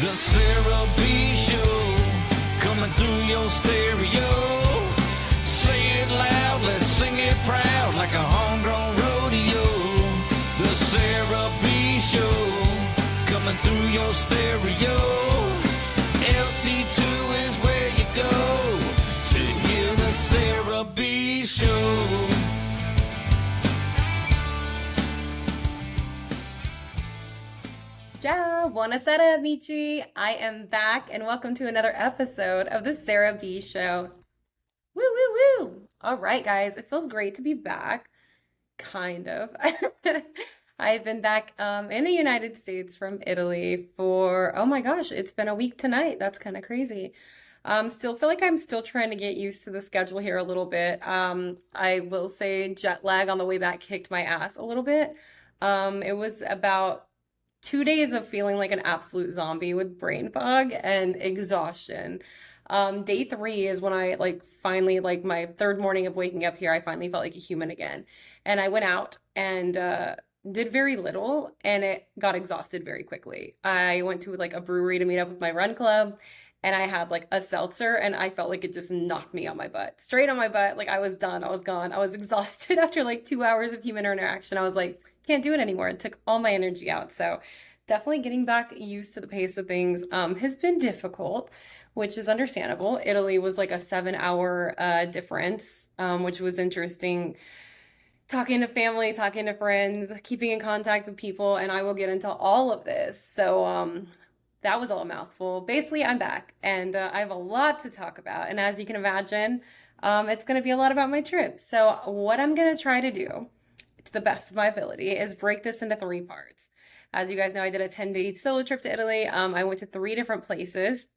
The Sarah B. Show, coming through your stereo. Say it loud, let's sing it proud, like a homegrown rodeo. The Sarah B. Show, coming through your stereo. LT2 is where you go to hear the Sarah B. Show. Ciao, buonasera amici. I am back and welcome to another episode of the Sarah B Show. Woo, woo, woo. All right, guys, it feels great to be back. Kind of. I've been back in the United States from Italy for, oh my gosh, it's been a week tonight. That's kind of crazy. Still feel like I'm still trying to get used to the schedule here a little bit. I will say jet lag on the way back kicked my ass a little bit. It was about 2 days of feeling like an absolute zombie with brain fog and exhaustion. Day 3 is when I finally, my third morning of waking up here, I finally felt like a human again. And I went out and did very little and it got exhausted very quickly. I went to a brewery to meet up with my run club and I had a seltzer and I felt like it just knocked me on my butt, straight on my butt. I was done. I was gone. I was exhausted after 2 hours of human interaction. I was like, can't do it anymore. It took all my energy out. So definitely getting back used to the pace of things has been difficult, which is understandable. Italy was a 7-hour difference, which was interesting. Talking to family, talking to friends, keeping in contact with people, and I will get into all of this. So that was all a mouthful. Basically, I'm back, and I have a lot to talk about. And as you can imagine, it's going to be a lot about my trip. So what I'm going to try to do, to the best of my ability, is break this into 3 parts. As you guys know, I did a 10-day solo trip to Italy. I went to 3 different places,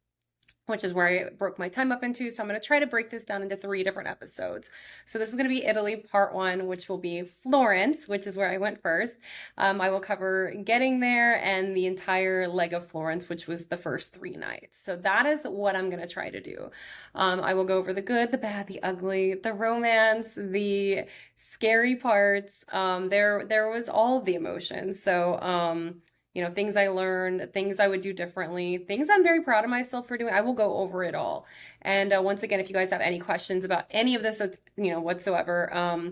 which is where I broke my time up into. So I'm going to try to break this down into 3 different episodes. So this is going to be Italy part 1, which will be Florence, which is where I went first. I will cover getting there and the entire leg of Florence, which was the first 3 nights. So that is what I'm going to try to do. I will go over the good, the bad, the ugly, the romance, the scary parts. There was all the emotions. So, things I learned, things I would do differently, things I'm very proud of myself for doing. I will go over it all. And once again, if you guys have any questions about any of this, whatsoever,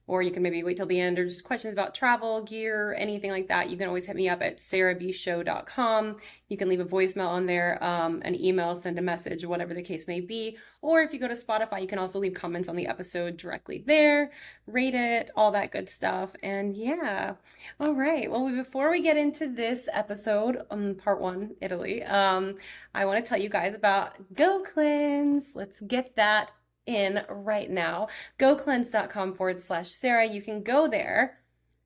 or you can maybe wait till the end, or just questions about travel, gear, anything like that, you can always hit me up at sarahbshow.com. You can leave a voicemail on there, an email, send a message, whatever the case may be. Or if you go to Spotify, you can also leave comments on the episode directly there, rate it, all that good stuff. And yeah, all right. Well, before we get into this episode, part 1, Italy, I want to tell you guys about Go Cleanse. Let's get that in right now. GoCleanse.com/Sarah. You can go there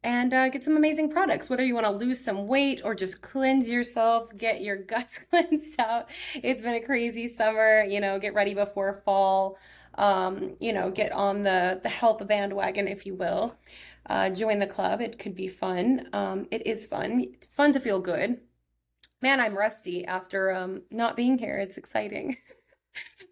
and get some amazing products, whether you want to lose some weight or just cleanse yourself, get your guts cleansed out. It's been a crazy summer, get ready before fall, get on the health bandwagon, if you will. Join the club. It could be fun. It is fun. It's fun to feel good. Man, I'm rusty after not being here. It's exciting.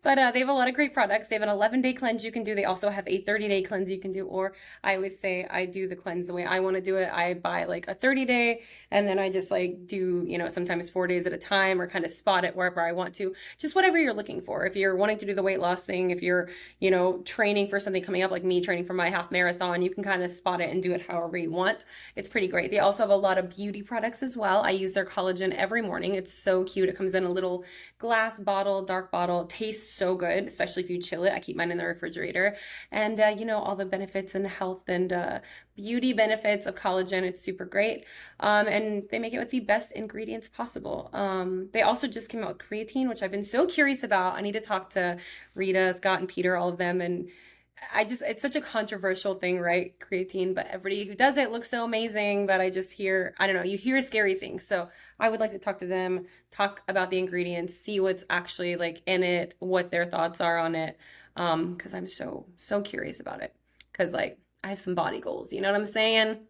But they have a lot of great products. They have an 11-day cleanse you can do. They also have a 30-day cleanse you can do. Or I always say I do the cleanse the way I want to do it. I buy a 30-day and then I just do, sometimes 4 days at a time, or kind of spot it wherever I want to. Just whatever you're looking for. If you're wanting to do the weight loss thing, if you're, training for something coming up, like me training for my half marathon, you can kind of spot it and do it however you want. It's pretty great. They also have a lot of beauty products as well. I use their collagen every morning. It's so cute. It comes in a little glass bottle, dark bottle. Tastes so good, especially if you chill it. I keep mine in the refrigerator. And all the benefits and health and beauty benefits of collagen. It's super great. And they make it with the best ingredients possible. They also just came out with creatine, which I've been so curious about. I need to talk to Rita, Scott, and Peter, all of them. And it's such a controversial thing, right? Creatine, but everybody who does it looks so amazing. But I just hear, I don't know, you hear scary things. So I would like to talk to them, talk about the ingredients, see what's actually in it, what their thoughts are on it. Cause I'm so curious about it. Cause I have some body goals, you know what I'm saying?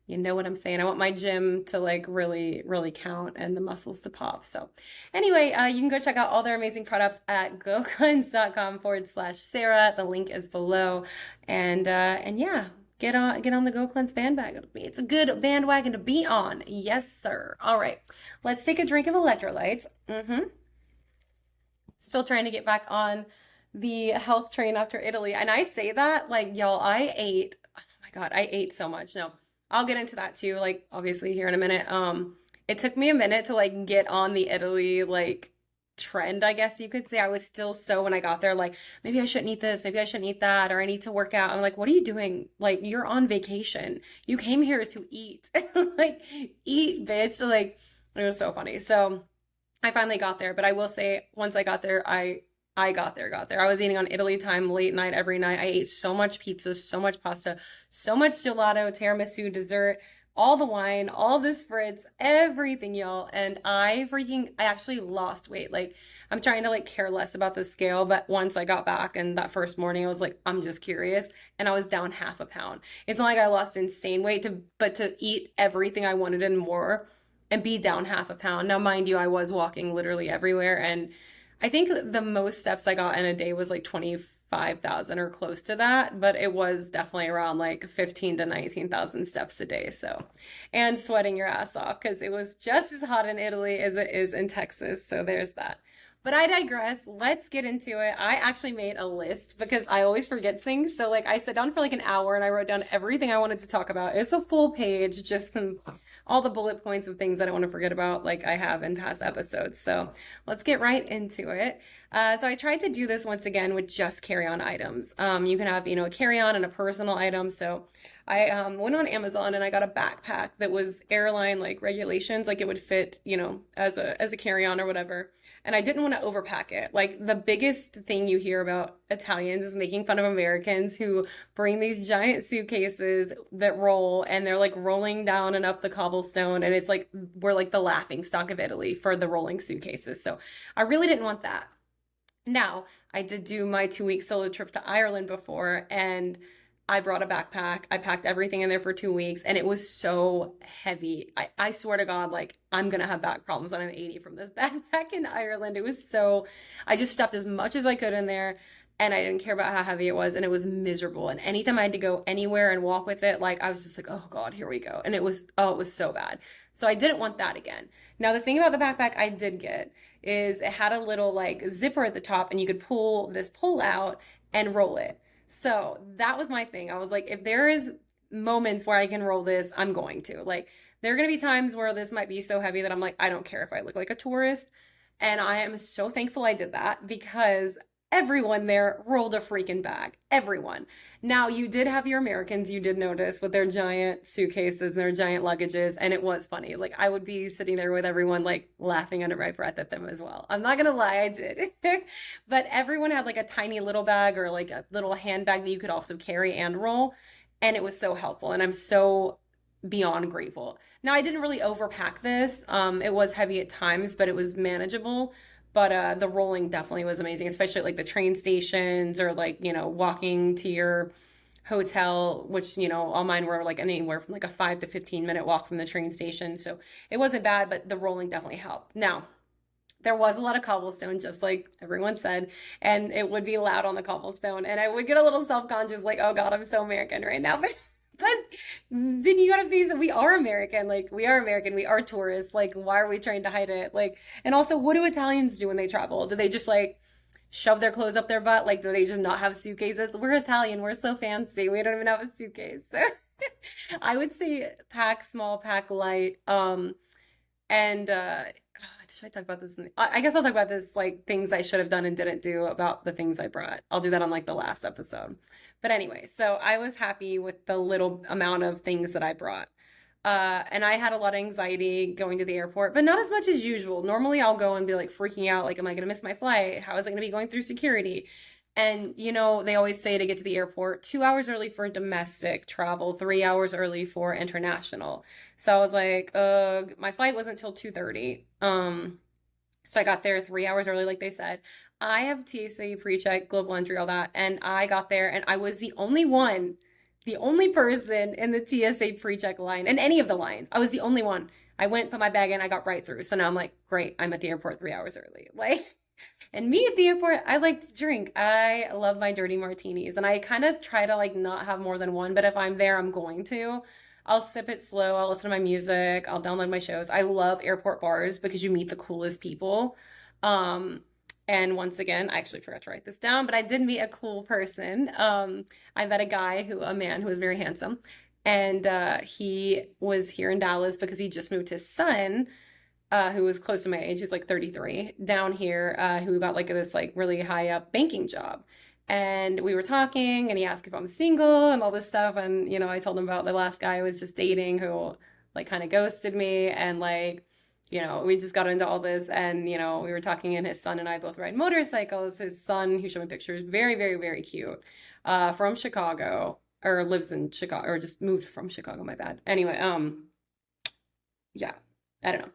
You know what I'm saying? I want my gym to really, really count and the muscles to pop. So anyway, you can go check out all their amazing products at gocleanse.com/Sarah. The link is below. And yeah, get on the Go Cleanse bandwagon with me. It's a good bandwagon to be on. Yes, sir. All right. Let's take a drink of electrolytes. Still trying to get back on the health train after Italy. And I say that like y'all, I ate, oh my God, I ate so much. No, I'll get into that too, like obviously here in a minute. It took me a minute to like get on the Italy like trend, I guess you could say. I was still so when I got there, like maybe I shouldn't eat this, maybe I shouldn't eat that, or I need to work out. I'm like, what are you doing? Like you're on vacation. You came here to eat. Like eat, bitch. Like it was so funny. So I finally got there, but I will say once I got there, I got there. I was eating on Italy time late night every night. I ate so much pizza, so much pasta, so much gelato, tiramisu, dessert, all the wine, all the spritz, everything, y'all. And I actually lost weight. Like I'm trying to like care less about the scale, but once I got back and that first morning, I was like, I'm just curious, and I was down half a pound. It's not like I lost insane weight but to eat everything I wanted and more and be down half a pound. Now, mind you, I was walking literally everywhere. And I think the most steps I got in a day was like 25,000 or close to that. But it was definitely around like 15 to 19,000 steps a day. So, and sweating your ass off because it was just as hot in Italy as it is in Texas. So there's that. But I digress. Let's get into it. I actually made a list because I always forget things. So like I sat down for like an hour and I wrote down everything I wanted to talk about. It's a full page, just some all the bullet points of things that I want to forget about, like I have in past episodes. So let's get right into it. So I tried to do this once again with just carry-on items. You can have, a carry-on and a personal item. So I went on Amazon and I got a backpack that was airline like regulations, like it would fit, as a carry-on or whatever. And I didn't want to overpack it. Like the biggest thing you hear about Italians is making fun of Americans who bring these giant suitcases that roll and they're like rolling down and up the cobblestone. And it's like, we're like the laughing stock of Italy for the rolling suitcases. So I really didn't want that. Now, I did do my 2-week solo trip to Ireland before, and I brought a backpack. I packed everything in there for 2 weeks, and it was so heavy. I swear to God, like, I'm going to have back problems when I'm 80 from this backpack in Ireland. I just stuffed as much as I could in there, and I didn't care about how heavy it was, and it was miserable. And anytime I had to go anywhere and walk with it, like, I was just like, oh God, here we go. And it was so bad. So I didn't want that again. Now, the thing about the backpack I did get is it had a little like zipper at the top, and you could pull this pull out and roll it. So that was my thing. I was like, if there is moments where I can roll this, I'm going to. Like, there are going to be times where this might be so heavy that I'm like, I don't care if I look like a tourist. And I am so thankful I did that because everyone there rolled a freaking bag. Everyone. Now, you did have your Americans, you did notice, with their giant suitcases and their giant luggages, and it was funny. Like, I would be sitting there with everyone, like, laughing under my breath at them as well. I'm not gonna lie, I did. But everyone had, like, a tiny little bag or, like, a little handbag that you could also carry and roll, and it was so helpful, and I'm so beyond grateful. Now, I didn't really overpack this. It was heavy at times, but it was manageable. But the rolling definitely was amazing, especially at like the train stations or like, walking to your hotel, which, all mine were like anywhere from like a 5 to 15 minute walk from the train station. So it wasn't bad, but the rolling definitely helped. Now, there was a lot of cobblestone, just like everyone said, and it would be loud on the cobblestone. And I would get a little self-conscious, like, oh God, I'm so American right now. But then you gotta face that we are American. Like, we are American. We are tourists. Like, why are we trying to hide it? Like, and also, what do Italians do when they travel? Do they just, like, shove their clothes up their butt? Like, do they just not have suitcases? We're Italian. We're so fancy. We don't even have a suitcase. So I would say pack small, pack light. And did I talk about this? I guess I'll talk about this, like, things I should have done and didn't do about the things I brought. I'll do that on, like, the last episode. But anyway, so I was happy with the little amount of things that I brought. And I had a lot of anxiety going to the airport, but not as much as usual. Normally I'll go and be like freaking out, like, am I going to miss my flight? How is it going to be going through security? And, they always say to get to the airport 2 hours early for domestic travel, 3 hours early for international. So I was like, my flight wasn't until 2:30. So I got there 3 hours early, like they said. I have TSA pre-check, global entry, all that. And I got there and I was the only person in the TSA pre-check line, in any of the lines. I was the only one. I went, put my bag in, I got right through. So now I'm like, great, I'm at the airport 3 hours early. Like, And me at the airport, I like to drink. I love my dirty martinis, and I kind of try to like not have more than one, but if I'm there, I'm going to. I'll sip it slow. I'll listen to my music. I'll download my shows. I love airport bars because you meet the coolest people. Um, and once again, I actually forgot to write this down, but I did meet a cool person. I met a man who was very handsome, and he was here in Dallas because he just moved his son who was close to my age, who's like 33, down here, who got like this like really high up banking job. And we were talking, and he asked if I'm single and all this stuff. And, I told him about the last guy I was just dating who like kind of ghosted me. And like, we just got into all this. And, we were talking, and his son and I both ride motorcycles. His son, who showed me pictures, very, very, very cute, from Chicago, or lives in Chicago, or just moved from Chicago, my bad. Anyway, yeah, I don't know.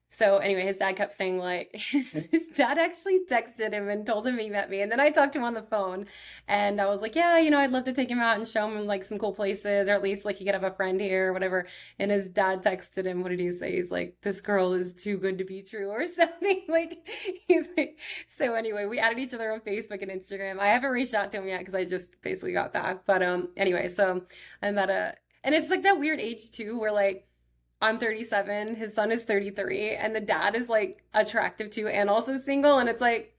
So anyway, his dad kept saying like his dad actually texted him and told him he met me. And then I talked to him on the phone, and I was like, yeah, I'd love to take him out and show him like some cool places, or at least like he could have a friend here or whatever. And his dad texted him, what did he say? He's like, this girl is too good to be true or something. So anyway, we added each other on Facebook and Instagram. I haven't reached out to him yet because I just basically got back. But anyway, so I'm at and it's like that weird age too, where like I'm 37, his son is 33, and the dad is like attractive too and also single. And it's like,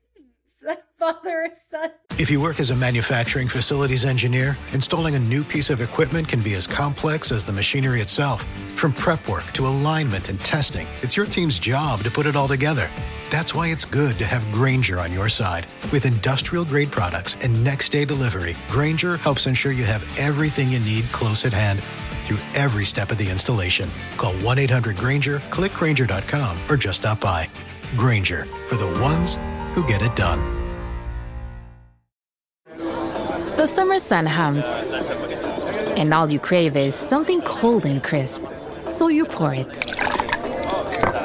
father or son. If you work as a manufacturing facilities engineer, installing a new piece of equipment can be as complex as the machinery itself. From prep work to alignment and testing, it's your team's job to put it all together. That's why it's good to have Grainger on your side. With industrial-grade products and next-day delivery, Grainger helps ensure you have everything you need close at hand through every step of the installation. Call 1-800-GRAINGER, click Grainger.com, or just stop by. Grainger, for the ones who get it done. The summer sun hums, and all you crave is something cold and crisp. So you pour it.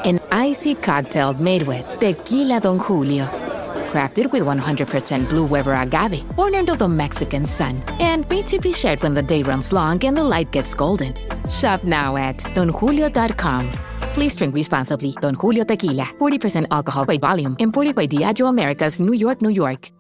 An icy cocktail made with Tequila Don Julio. Crafted with 100% Blue Weber agave, born under the Mexican sun, and made to be shared when the day runs long and the light gets golden. Shop now at donjulio.com. Please drink responsibly. Don Julio Tequila, 40% alcohol by volume, imported by Diageo Americas, New York, New York.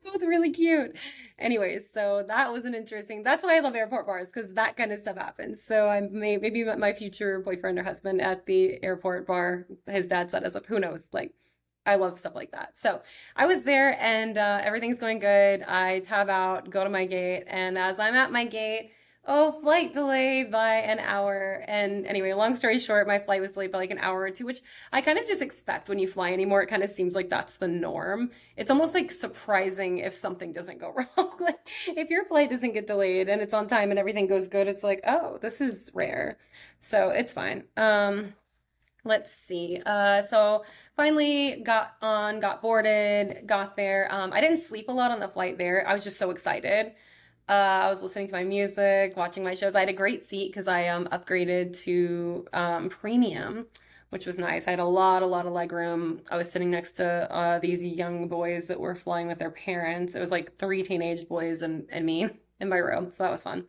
Both really cute. Anyways, so that was that's why I love airport bars, because that kind of stuff happens. So I maybe met my future boyfriend or husband at the airport bar. His dad set us up. Who knows? Like, I love stuff like that. So I was there, and everything's going good. I tab out, go to my gate, and as I'm at my gate, flight delayed by an hour. And anyway, long story short, my flight was delayed by like an hour or two, which I kind of just expect when you fly anymore. It kind of seems like that's the norm. It's almost like surprising if something doesn't go wrong. Like if your flight doesn't get delayed and it's on time and everything goes good, it's like, oh, this is rare. So it's fine. Let's see. So finally got boarded, got there. I didn't sleep a lot on the flight there. I was just so excited. I was listening to my music, watching my shows. I had a great seat because I upgraded to premium, which was nice. I had a lot of leg room. I was sitting next to these young boys that were flying with their parents. It was like 3 teenage boys and me in my row, so that was fun.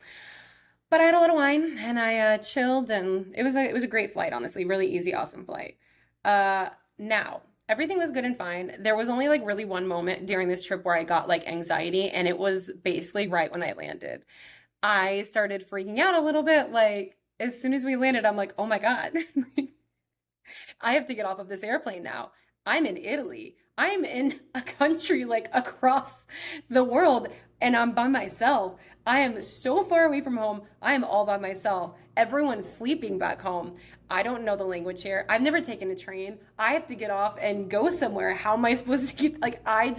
But I had a lot of wine, and I chilled, and it was a great flight, honestly. Really easy, awesome flight. Now, everything was good and fine. There was only like really one moment during this trip where I got like anxiety, and it was basically right when I landed. I started freaking out a little bit. Like as soon as we landed, I'm like, oh my God, I have to get off of this airplane now. I'm in Italy. I'm in a country like across the world, and I'm by myself. I am so far away from home. I am all by myself. Everyone's sleeping back home. I don't know the language here. I've never taken a train. I have to get off and go somewhere. How am I supposed to get, like, I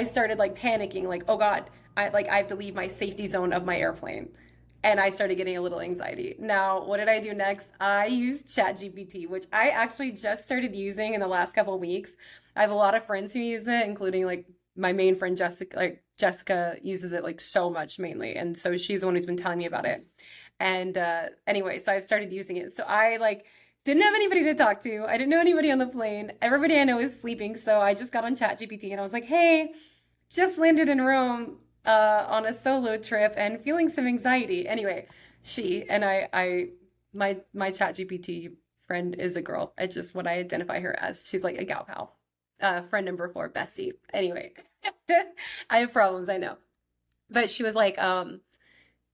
started like panicking, like, oh God, I have to leave my safety zone of my airplane. And I started getting a little anxiety. Now, what did I do next? I used ChatGPT, which I actually just started using in the last couple of weeks. I have a lot of friends who use it, including like my main friend Jessica. Like Jessica uses it like so much mainly, and so she's the one who's been telling me about it. And anyway, so I've started using it. So I like didn't have anybody to talk to. I didn't know anybody on the plane. Everybody I know is sleeping. So I just got on ChatGPT and I was like, hey, just landed in Rome on a solo trip and feeling some anxiety. Anyway, my ChatGPT friend is a girl. It's just what I identify her as. She's like a gal pal. Friend number 4, bestie. Anyway, I have problems, I know. But she was like,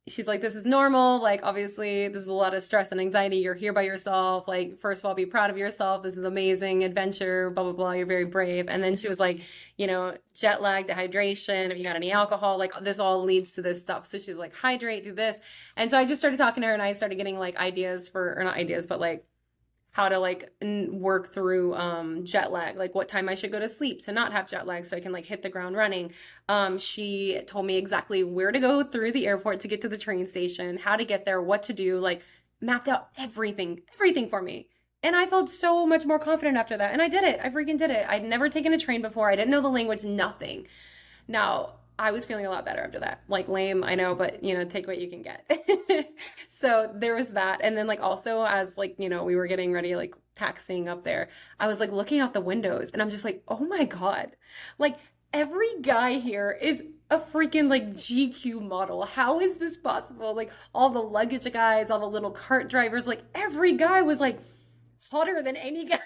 she's like, this is normal. Like, obviously, this is a lot of stress and anxiety. You're here by yourself. Like, first of all, be proud of yourself. This is amazing adventure, blah, blah, blah. You're very brave. And then she was like, you know, jet lag, dehydration, if you got any alcohol, like this all leads to this stuff. So she's like, hydrate, do this. And so I just started talking to her and I started getting like ideas for, or not ideas, but like how to like work through jet lag, like what time I should go to sleep to not have jet lag so I can like hit the ground running. She told me exactly where to go through the airport to get to the train station, how to get there, what to do, like mapped out everything for me. And I felt so much more confident after that. And I did it. I freaking did it. I'd never taken a train before. I didn't know the language, nothing. Now, I was feeling a lot better after that. Like lame, I know, but you know, take what you can get. So there was that. And then like also as like, you know, we were getting ready, like taxiing up there, I was like looking out the windows and I'm just like, oh my God, like every guy here is a freaking like GQ model. How is this possible? Like all the luggage guys, all the little cart drivers, like every guy was like hotter than any guy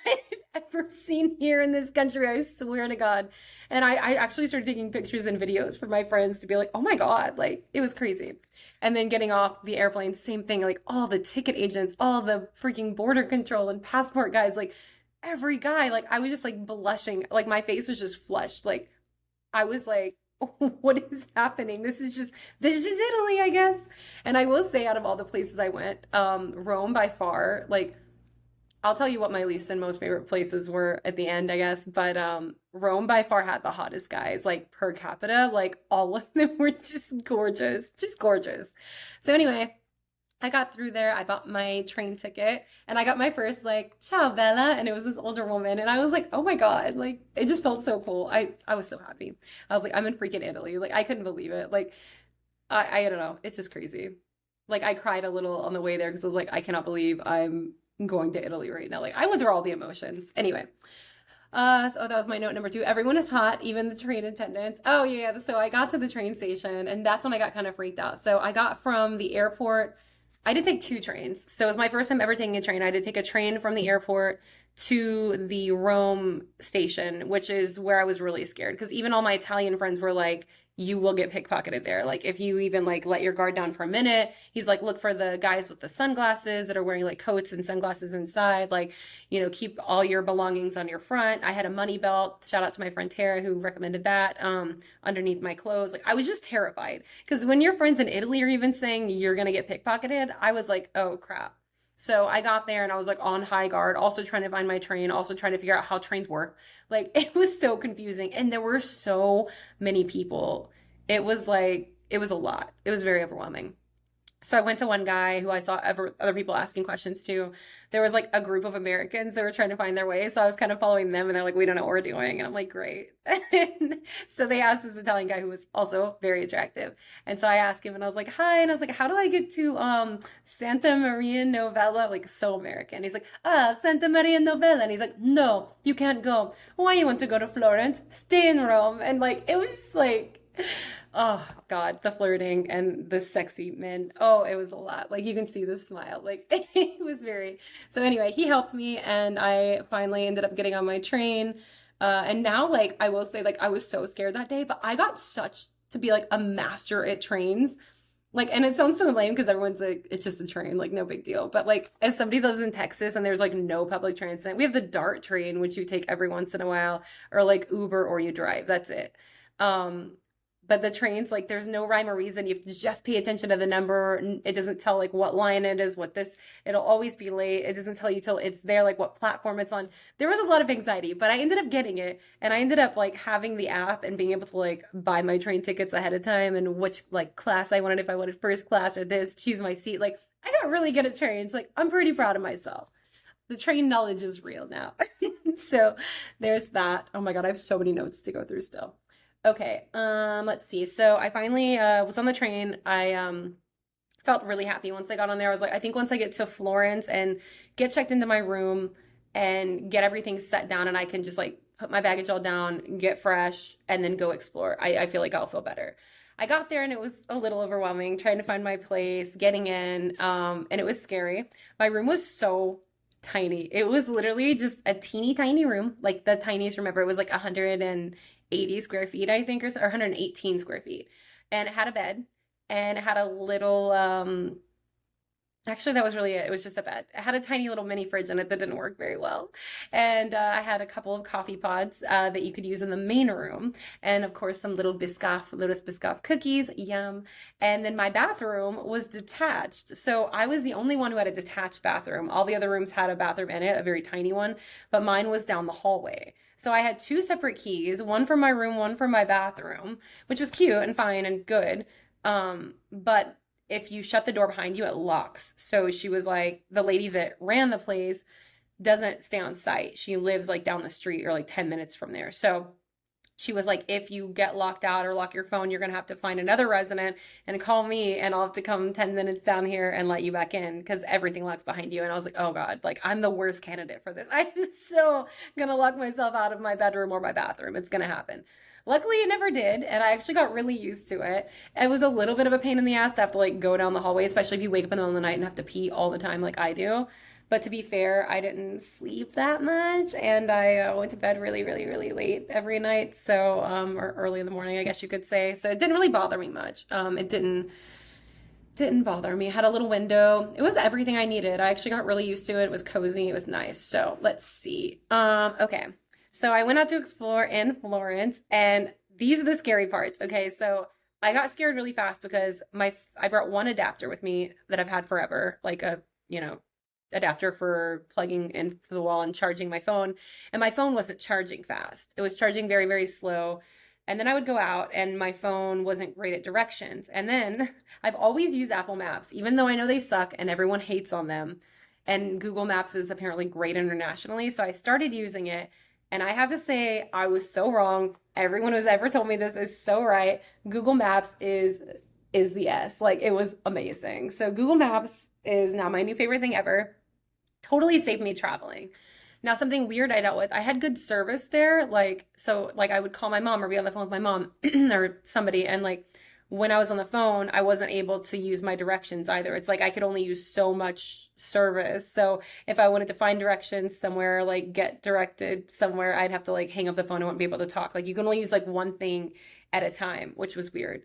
I've ever seen here in this country. I swear to God. And I actually started taking pictures and videos for my friends to be like, oh my God, like it was crazy. And then getting off the airplane, same thing, like all the ticket agents, all the freaking border control and passport guys, like every guy, like I was just like blushing. Like my face was just flushed. Like I was like, what is happening? This is just Italy, I guess. And I will say out of all the places I went, Rome by far, like I'll tell you what my least and most favorite places were at the end, I guess. But Rome by far had the hottest guys, like per capita. Like all of them were just gorgeous, just gorgeous. So anyway, I got through there. I bought my train ticket and I got my first like, ciao Bella. And it was this older woman. And I was like, oh my God, like it just felt so cool. I was so happy. I was like, I'm in freaking Italy. Like I couldn't believe it. Like I don't know. It's just crazy. Like I cried a little on the way there because I was like, I cannot believe I'm going to Italy right now. Like I went through all the emotions. Anyway, so that was my note number 2. Everyone is hot, even the train attendants. Oh yeah, so I got to the train station and that's when I got kind of freaked out. So I got from the airport, I did take 2 trains. So it was my first time ever taking a train. I did take a train from the airport to the Rome station, which is where I was really scared because even all my Italian friends were like, you will get pickpocketed there. Like if you even like let your guard down for a minute, he's like, look for the guys with the sunglasses that are wearing like coats and sunglasses inside. Like, you know, keep all your belongings on your front. I had a money belt. Shout out to my friend Tara who recommended that underneath my clothes. Like I was just terrified because when your friends in Italy are even saying you're going to get pickpocketed, I was like, oh crap. So I got there and I was like on high guard, also trying to find my train, also trying to figure out how trains work. Like it was so confusing and there were so many people. It was like, it was a lot. It was very overwhelming. So I went to one guy who I saw other people asking questions to. There was like a group of Americans that were trying to find their way. So I was kind of following them and they're like, we don't know what we're doing. And I'm like, great. So they asked this Italian guy who was also very attractive. And so I asked him and I was like, hi. And I was like, how do I get to Santa Maria Novella? Like so American. He's like, Santa Maria Novella. And he's like, no, you can't go. Why you want to go to Florence? Stay in Rome. And like, it was just like, oh God, the flirting and the sexy men. Oh, it was a lot. Like you can see the smile. Like it was very, so anyway, he helped me and I finally ended up getting on my train. And now like, I will say like, I was so scared that day, but I got such to be like a master at trains. Like, and it sounds so lame because everyone's like, it's just a train, like no big deal. But like, as somebody that lives in Texas and there's like no public transit, we have the DART train, which you take every once in a while, or like Uber or you drive. That's it. But the trains, like there's no rhyme or reason. You have to just pay attention to the number. It doesn't tell like what line it is, what this, it'll always be late. It doesn't tell you till it's there, like what platform it's on. There was a lot of anxiety, but I ended up getting it. And I ended up like having the app and being able to like buy my train tickets ahead of time and which like class I wanted, if I wanted first class or this, choose my seat. Like I got really good at trains. Like I'm pretty proud of myself. The train knowledge is real now. So there's that. Oh my God, I have so many notes to go through still. Okay, let's see. So I finally was on the train. I felt really happy once I got on there. I was like, I think once I get to Florence and get checked into my room and get everything set down and I can just like put my baggage all down, get fresh, and then go explore. I feel like I'll feel better. I got there and it was a little overwhelming trying to find my place, getting in, and it was scary. My room was so tiny. It was literally just a teeny tiny room, like the tiniest room ever. It was like 180 square feet, I think, or 118 square feet. And it had a bed and it had a little actually, that was really it. It was just a bed. It had a tiny little mini fridge in it that didn't work very well. And I had a couple of coffee pods that you could use in the main room. And of course, some little Biscoff, Lotus Biscoff cookies. Yum. And then my bathroom was detached. So I was the only one who had a detached bathroom. All the other rooms had a bathroom in it, a very tiny one, but mine was down the hallway. So I had two separate keys, one for my room, one for my bathroom, which was cute and fine and good. But if you shut the door behind you, it locks. So she was like, the lady that ran the place doesn't stay on site. She lives like down the street or like 10 minutes from there. So she was like, if you get locked out or lock your phone, you're going to have to find another resident and call me, and I'll have to come 10 minutes down here and let you back in because everything locks behind you. And I was like, oh God, like I'm the worst candidate for this. I'm so going to lock myself out of my bedroom or my bathroom. It's going to happen. Luckily, it never did, and I actually got really used to it. It was a little bit of a pain in the ass to have to like go down the hallway, especially if you wake up in the middle of the night and have to pee all the time like I do. But to be fair, I didn't sleep that much, and I went to bed really, really, really late every night, so or early in the morning, I guess you could say. So it didn't really bother me much. It didn't bother me. It had a little window. It was everything I needed. I actually got really used to it. It was cozy. It was nice. So let's see. Okay. So I went out to explore in Florence, and these are the scary parts. Okay, so I got scared really fast because I brought one adapter with me that I've had forever, like a, adapter for plugging into the wall and charging my phone. And my phone wasn't charging fast. It was charging very, very slow. And then I would go out and my phone wasn't great at directions. And then I've always used Apple Maps, even though I know they suck and everyone hates on them. And Google Maps is apparently great internationally. So I started using it. And I have to say, I was so wrong. Everyone who's ever told me this is so right. Google Maps is the S. Like, it was amazing. So Google Maps is now my new favorite thing ever. Totally saved me traveling. Now, something weird I dealt with, I had good service there. Like, I would call my mom or be on the phone with my mom or somebody, and like, when I was on the phone, I wasn't able to use my directions either. It's like I could only use so much service. So if I wanted to find directions somewhere, like get directed somewhere, I'd have to like hang up the phone. I wouldn't be able to talk. Like you can only use like one thing at a time, which was weird.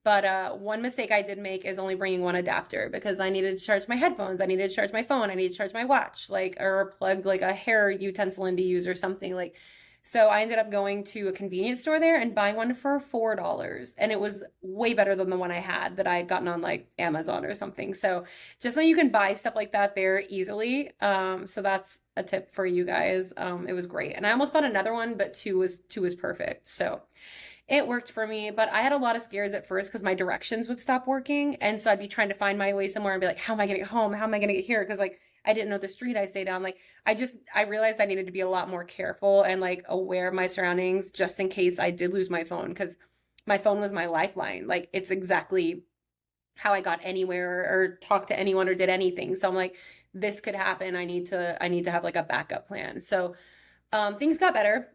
But one mistake I did make is only bringing one adapter because I needed to charge my headphones. I needed to charge my phone. I needed to charge my watch, like, or plug like a hair utensil in to use or something like. So I ended up going to a convenience store there and buying one for $4. And it was way better than the one I had that I had gotten on like Amazon or something. So just so you can buy stuff like that there easily. So that's a tip for you guys. It was great. And I almost bought another one, but two was perfect. So it worked for me, but I had a lot of scares at first because my directions would stop working. And so I'd be trying to find my way somewhere and be like, how am I going to get home? How am I going to get here? Because like, I didn't know the street I stayed on. Like, I realized I needed to be a lot more careful and like aware of my surroundings just in case I did lose my phone, because my phone was my lifeline. Like, it's exactly how I got anywhere or talked to anyone or did anything. So I'm like, this could happen. I need to have like a backup plan. So things got better.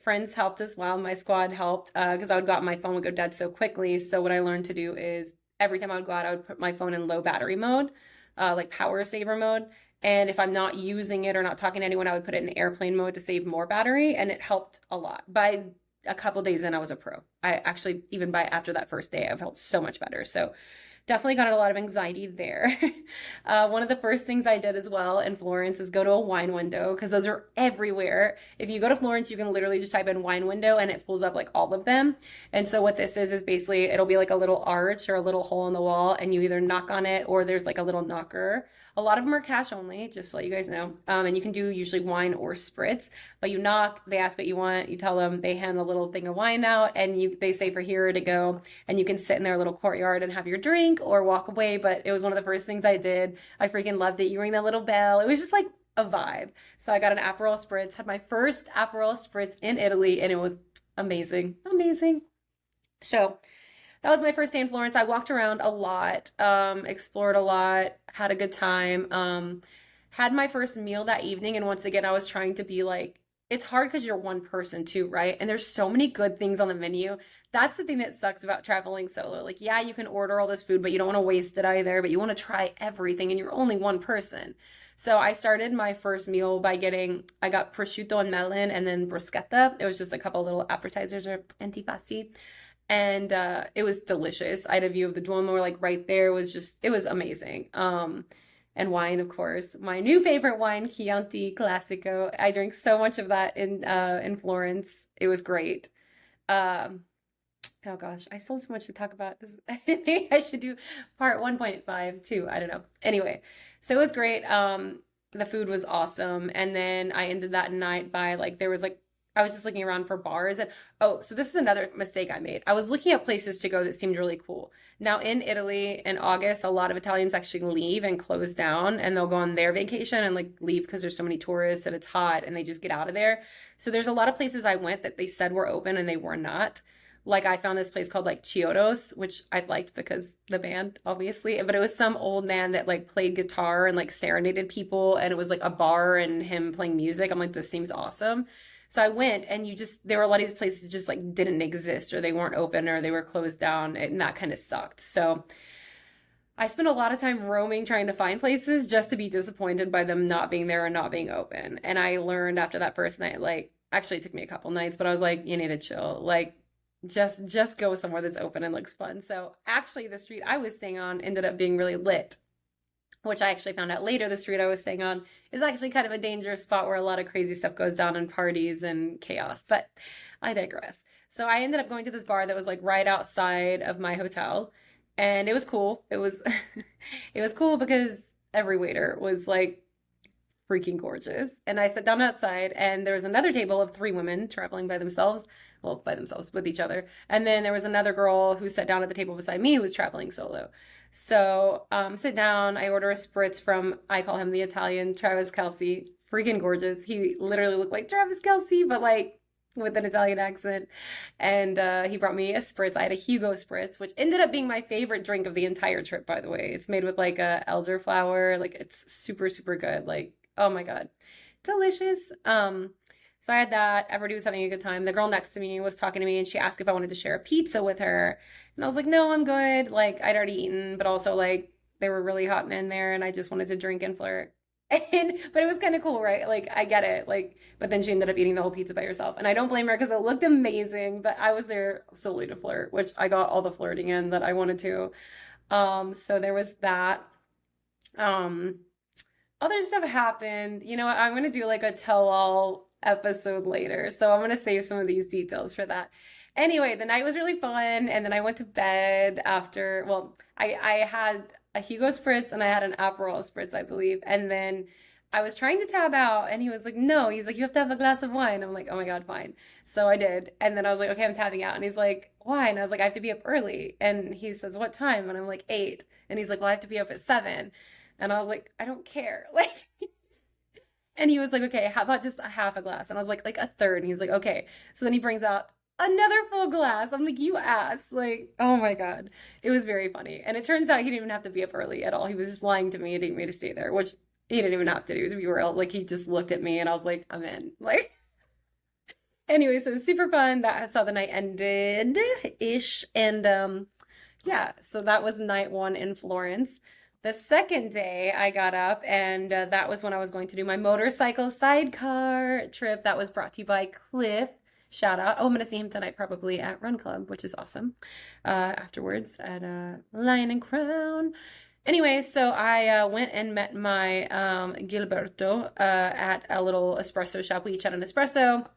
Friends helped as well. My squad helped because my phone would go dead so quickly. So what I learned to do is every time I would go out, I would put my phone in low battery mode, like power saver mode. And if I'm not using it or not talking to anyone, I would put it in airplane mode to save more battery. And it helped a lot. By a couple days in, I was a pro. I actually, even by after that first day, I felt so much better. So definitely got a lot of anxiety there. One of the first things I did as well in Florence is go to a wine window, because those are everywhere. If you go to Florence, you can literally just type in wine window and it pulls up like all of them. And so what this is basically it'll be like a little arch or a little hole in the wall, and you either knock on it or there's like a little knocker. A lot of them are cash only, just to let you guys know. And you can do usually wine or spritz, but you knock, they ask what you want, you tell them, they hand a little thing of wine out, and they say for here to go, and you can sit in their little courtyard and have your drink or walk away. But it was one of the first things I did. I freaking loved it. You ring that little bell. It was just like a vibe. So I got an Aperol Spritz, had my first Aperol Spritz in Italy, and it was amazing. Amazing. So that was my first day in Florence. I walked around a lot, explored a lot, had a good time, had my first meal that evening. And once again, I was trying to be like it's hard because you're one person too, right? And there's so many good things on the menu. That's the thing that sucks about traveling solo. Like, yeah, you can order all this food, but you don't want to waste it either, but you want to try everything and you're only one person. So I started my first meal by I got prosciutto and melon and then bruschetta. It was just a couple little appetizers or antipasti. And it was delicious. I had a view of the Duomo like right there. It was amazing. And wine, of course. My new favorite wine, Chianti Classico. I drank so much of that in Florence. It was great. Um, oh gosh, I still have so much to talk about. This I think I should do part 1.5 too. I don't know. Anyway, so it was great. The food was awesome. And then I ended that night by like there was like I was just looking around for bars and oh, so this is another mistake I made. I was looking at places to go that seemed really cool. Now in Italy in August, a lot of Italians actually leave and close down and they'll go on their vacation and like leave because there's so many tourists and it's hot and they just get out of there. So there's a lot of places I went that they said were open and they were not. Like I found this place called like Chiodos, which I liked because the band, obviously, but it was some old man that like played guitar and like serenaded people and it was like a bar and him playing music. I'm like, this seems awesome. So I went and there were a lot of these places that just like didn't exist or they weren't open or they were closed down and that kind of sucked. So I spent a lot of time roaming trying to find places just to be disappointed by them not being there and not being open. And I learned after that first night, like actually it took me a couple nights, but I was like, you need to chill. Like just go somewhere that's open and looks fun. So actually the street I was staying on ended up being really lit, which I actually found out later the street I was staying on is actually kind of a dangerous spot where a lot of crazy stuff goes down and parties and chaos, but I digress. So I ended up going to this bar that was like right outside of my hotel and it was cool. It was it was cool because every waiter was like freaking gorgeous. And I sat down outside and there was another table of three women traveling by themselves, well, by themselves with each other. And then there was another girl who sat down at the table beside me who was traveling solo. So sit down, I order a spritz from, I call him the Italian, Travis Kelce, freaking gorgeous. He literally looked like Travis Kelce, but like with an Italian accent. And he brought me a spritz. I had a Hugo spritz, which ended up being my favorite drink of the entire trip, by the way. It's made with like a elderflower. Like it's super, super good. Like, oh my God, delicious. So I had that. Everybody was having a good time. The girl next to me was talking to me and she asked if I wanted to share a pizza with her. And I was like, no, I'm good. Like I'd already eaten, but also like they were really hot in there and I just wanted to drink and flirt. But it was kind of cool, right? Like I get it. Like, but then she ended up eating the whole pizza by herself. And I don't blame her because it looked amazing, but I was there solely to flirt, which I got all the flirting in that I wanted to. So there was that. Other stuff happened. You know what? I'm going to do like a tell-all episode later. So I'm going to save some of these details for that. Anyway, the night was really fun. And then I went to bed after, well, I had a Hugo Spritz and I had an Aperol Spritz, I believe. And then I was trying to tab out and he was like, no, he's like, you have to have a glass of wine. I'm like, oh my God, fine. So I did. And then I was like, okay, I'm tabbing out. And he's like, why? And I was like, I have to be up early. And he says, what time? And I'm like, 8. And he's like, well, I have to be up at 7. And I was like, I don't care. Like, and he was like, okay, how about just a half a glass? And I was like a third. And he's like, okay. So then he brings out another full glass. I'm like, you ass. Like, oh my God. It was very funny. And it turns out he didn't even have to be up early at all. He was just lying to me and didn't me to stay there, which he didn't even have to do, to be real. Like, he just looked at me and I was like, I'm in. Like, anyway, so it was super fun. That's how the night ended-ish. And yeah, so that was night 1 in Florence. The second day I got up and that was when I was going to do my motorcycle sidecar trip that was brought to you by Cliff. Shout out. Oh, I'm going to see him tonight probably at Run Club, which is awesome. Afterwards at Lion and Crown. Anyway, so I went and met my Gilberto at a little espresso shop. We each had an espresso.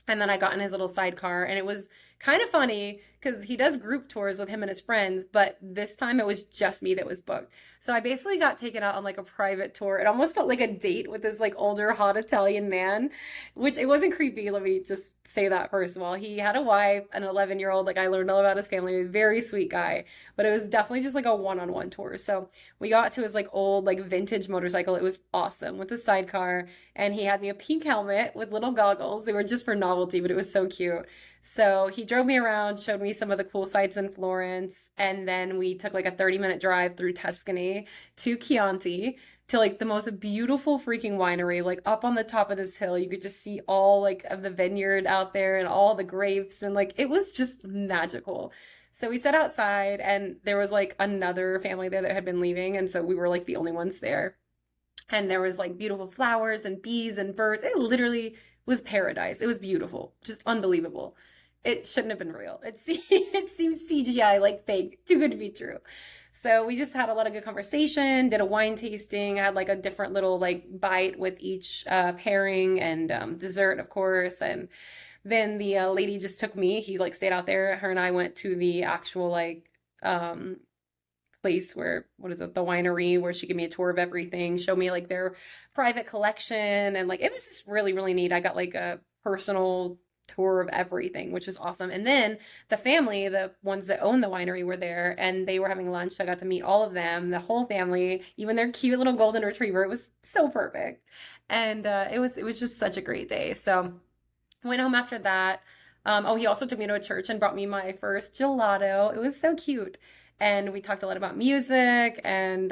And then I got in his little sidecar and it was kind of funny because he does group tours with him and his friends, but this time it was just me that was booked. So I basically got taken out on like a private tour. It almost felt like a date with this like older hot Italian man, which it wasn't creepy. Let me just say that first of all. He had a wife, an 11-year-old. Like I learned all about his family. Very sweet guy, but it was definitely just like a one-on-one tour. So we got to his like old like vintage motorcycle. It was awesome with a sidecar and he had me a pink helmet with little goggles. They were just for novelty, but it was so cute. So he drove me around, showed me some of the cool sights in Florence, and then we took like a 30-minute drive through Tuscany to Chianti. to like the most beautiful freaking winery, like up on the top of this hill. You could just see all like of the vineyard out there and all the grapes, and like it was just magical. So we sat outside, and there was like another family there that had been leaving, and so we were like the only ones there. And there was like beautiful flowers and bees and birds. It literally was paradise. It was beautiful, just unbelievable. It shouldn't have been real. It seems CGI, like fake, too good to be true. So we just had a lot of good conversation, did a wine tasting, had like a different little like bite with each pairing, and dessert, of course. And then the lady just took me. He like stayed out there. Her and I went to the actual like place where, what is it, the winery, where she gave me a tour of everything, showed me like their private collection, and like it was just really, really neat. I got like a personal tour of everything, which was awesome. And then the family, the ones that own the winery, were there, and they were having lunch. So I got to meet all of them, the whole family, even their cute little golden retriever. It was so perfect. And it was just such a great day. So I went home after that. Oh, he also took me to a church and brought me my first gelato. It was so cute. And we talked a lot about music, and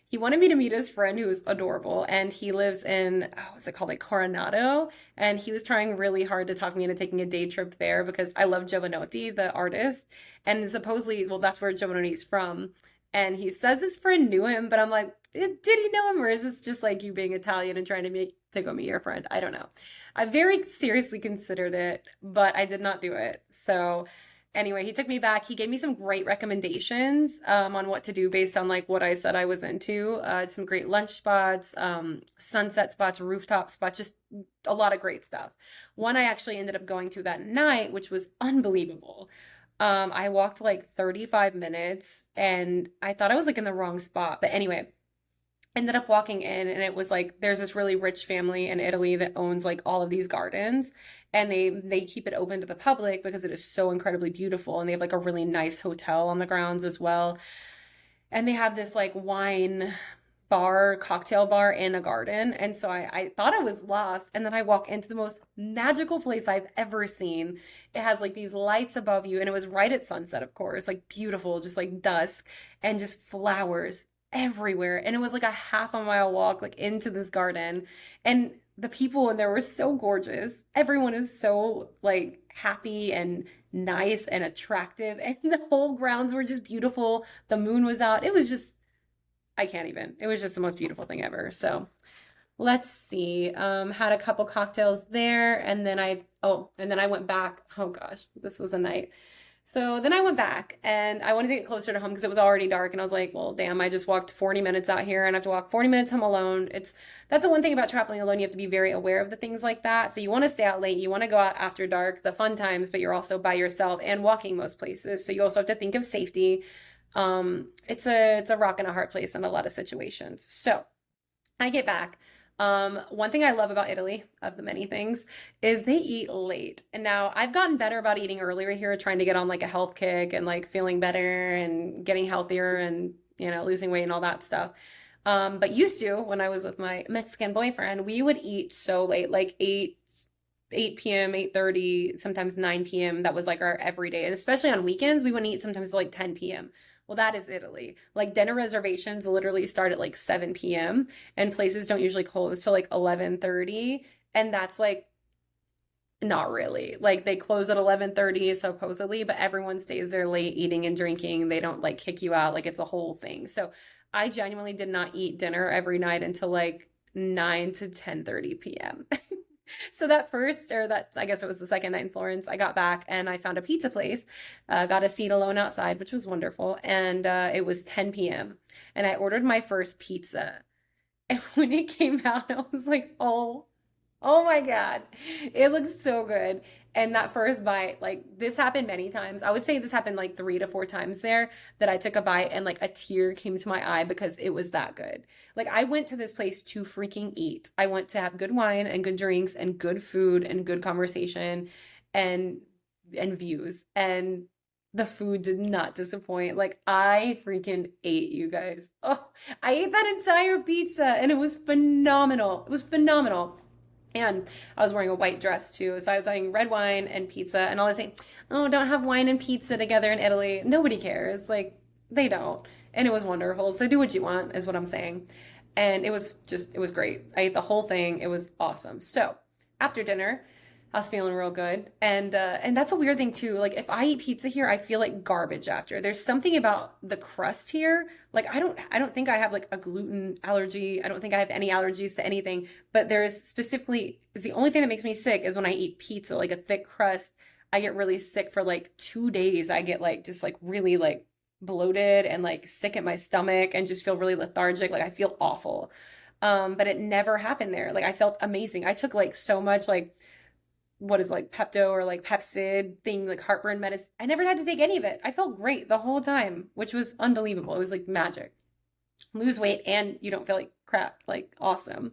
he wanted me to meet his friend who was adorable, and he lives in, oh, what's it called, like Coronado, and he was trying really hard to talk me into taking a day trip there because I love Giovanotti, the artist, and supposedly, well, that's where Giovanotti's from, and he says his friend knew him, but I'm like, did he know him, or is this just like you being Italian and trying to go meet your friend? I don't know. I very seriously considered it, but I did not do it. So anyway, he took me back. He gave me some great recommendations on what to do based on like what I said I was into. Some great lunch spots, sunset spots, rooftop spots, just a lot of great stuff. One I actually ended up going to that night, which was unbelievable. I walked like 35 minutes, and I thought I was like in the wrong spot. But anyway, ended up walking in, and it was like there's this really rich family in Italy that owns like all of these gardens, and they keep it open to the public because it is so incredibly beautiful, and they have like a really nice hotel on the grounds as well. And they have this like wine bar, cocktail bar in a garden. And so I thought I was lost, and then I walk into the most magical place I've ever seen. It has like these lights above you, and it was right at sunset, of course, like beautiful, just like dusk, and just flowers everywhere. And it was like a half a mile walk like into this garden, and the people in there were so gorgeous. Everyone is so like happy and nice and attractive, and the whole grounds were just beautiful. The moon was out. It was just, I can't even. It was just the most beautiful thing ever. So let's see. Had a couple cocktails there, and then I went back. Oh gosh, this was a night. So then I went back, and I wanted to get closer to home because it was already dark, and I was like, well, damn, I just walked 40 minutes out here, and I have to walk 40 minutes home alone. That's the one thing about traveling alone. You have to be very aware of the things like that. So you want to stay out late, you want to go out after dark, the fun times, but you're also by yourself and walking most places. So you also have to think of safety. It's a rock and a hard place in a lot of situations. So I get back. One thing I love about Italy, of the many things, is they eat late. And now I've gotten better about eating earlier here, trying to get on like a health kick and like feeling better and getting healthier and, losing weight and all that stuff. But used to, when I was with my Mexican boyfriend, we would eat so late, like 8 p.m., 8:30, sometimes 9 p.m. That was like our everyday. And especially on weekends, we wouldn't eat sometimes like 10 p.m. Well, that is Italy. Like dinner reservations literally start at like 7 p.m. and places don't usually close till like 11:30. And that's like not really. Like they close at 11:30 supposedly, but everyone stays there late eating and drinking. They don't like kick you out. Like it's a whole thing. So I genuinely did not eat dinner every night until like 9 to 10:30 p.m. So I guess it was the second night in Florence, I got back and I found a pizza place, got a seat alone outside, which was wonderful. And it was 10 p.m. and I ordered my first pizza. And when it came out, I was like, oh my God, it looks so good. And that first bite, like this happened many times. I would say this happened like 3 to 4 times there, that I took a bite and like a tear came to my eye because it was that good. Like I went to this place to freaking eat. I went to have good wine and good drinks and good food and good conversation and views. And the food did not disappoint. Like I freaking ate, you guys. Oh, I ate that entire pizza and it was phenomenal. It was phenomenal. And I was wearing a white dress too. So I was having red wine and pizza, and all they say, oh, don't have wine and pizza together in Italy. Nobody cares. Like they don't. And it was wonderful. So do what you want is what I'm saying. And it was great. I ate the whole thing. It was awesome. So after dinner, I was feeling real good. And that's a weird thing too. Like if I eat pizza here, I feel like garbage after. There's something about the crust here. Like I don't think I have like a gluten allergy. I don't think I have any allergies to anything, but there's specifically, it's the only thing that makes me sick is when I eat pizza, like a thick crust. I get really sick for like 2 days. I get like just like really like bloated and like sick at my stomach and just feel really lethargic. Like I feel awful. But it never happened there. Like I felt amazing. I took like so much like what is like Pepto or like Pepcid thing, like heartburn medicine. I never had to take any of it. I felt great the whole time, which was unbelievable. It was like magic. Lose weight and you don't feel like crap. Like awesome.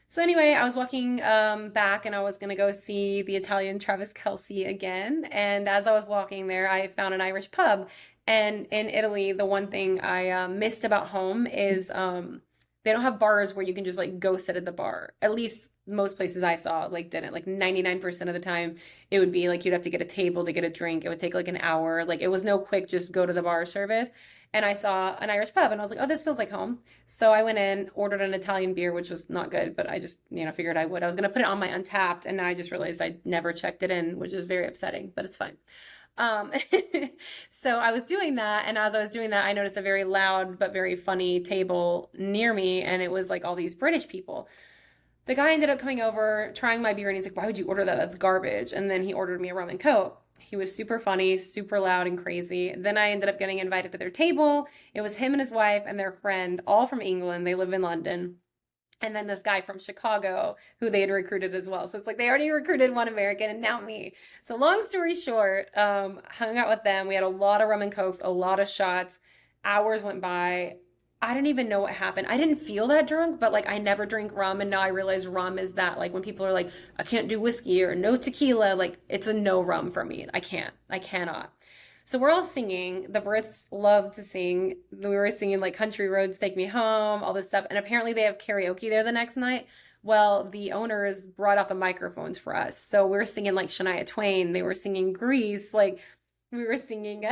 So anyway, I was walking back and I was gonna go see the Italian Travis Kelce again. And as I was walking there, I found an Irish pub. And in Italy, the one thing I missed about home is they don't have bars where you can just like go sit at the bar. At least most places I saw like didn't. Like 99% of the time, it would be like you'd have to get a table to get a drink. It would take like an hour. Like it was no quick just go to the bar service. And I saw an Irish pub and I was like, oh, this feels like home. So I went in, ordered an Italian beer, which was not good, but I just, figured I would. I was going to put it on my Untapped and now I just realized I never checked it in, which is very upsetting, but it's fine. Um, so I was doing that, and as I was doing that, I noticed a very loud but very funny table near me, and it was like all these British people. The guy ended up coming over, trying my beer, and he's like, "Why would you order that? That's garbage." And then he ordered me a rum and coke. He was super funny, super loud and crazy. Then I ended up getting invited to their table. It was him and his wife and their friend, all from England. They live in London. And then this guy from Chicago who they had recruited as well. So it's like they already recruited one American and now me. So long story short, hung out with them. We had a lot of rum and cokes, a lot of shots. Hours went by. I didn't even know what happened. I didn't feel that drunk, but like I never drink rum. And now I realize rum is that, like when people are like, I can't do whiskey or no tequila, like it's a no rum for me. I cannot. So we're all singing. The Brits love to sing. We were singing like Country Roads Take Me Home, all this stuff. And apparently they have karaoke there the next night. Well, the owners brought out the microphones for us. So we were singing like Shania Twain. They were singing Grease. Like we were singing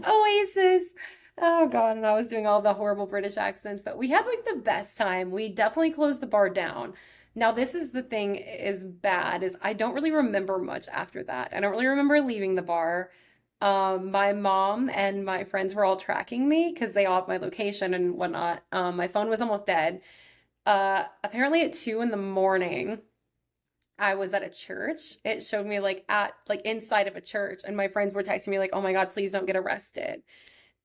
Oasis. Oh God. And I was doing all the horrible British accents, but we had like the best time. We definitely closed the bar down. Now, this is the thing is bad is I don't really remember much after that. I don't really remember leaving the bar. My mom and my friends were all tracking me because they all have my location and whatnot. My phone was almost dead. Apparently at 2 in the morning, I was at a church. It showed me like at like inside of a church, and my friends were texting me like, "Oh my God, please don't get arrested,"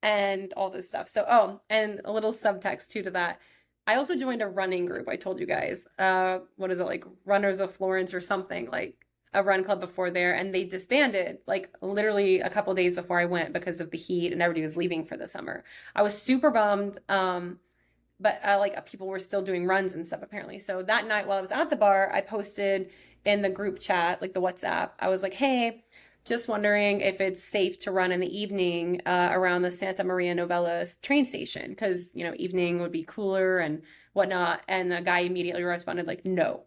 and all this stuff. So, and a little subtext too to that. I also joined a running group. I told you guys, what is it, like Runners of Florence or something, like a run club before there. And they disbanded like literally a couple days before I went because of the heat and everybody was leaving for the summer. I was super bummed. But like people were still doing runs and stuff apparently. So that night while I was at the bar, I posted in the group chat, like the WhatsApp, I was like, hey, just wondering if it's safe to run in the evening around the Santa Maria Novella train station because, evening would be cooler and whatnot. And the guy immediately responded like, no,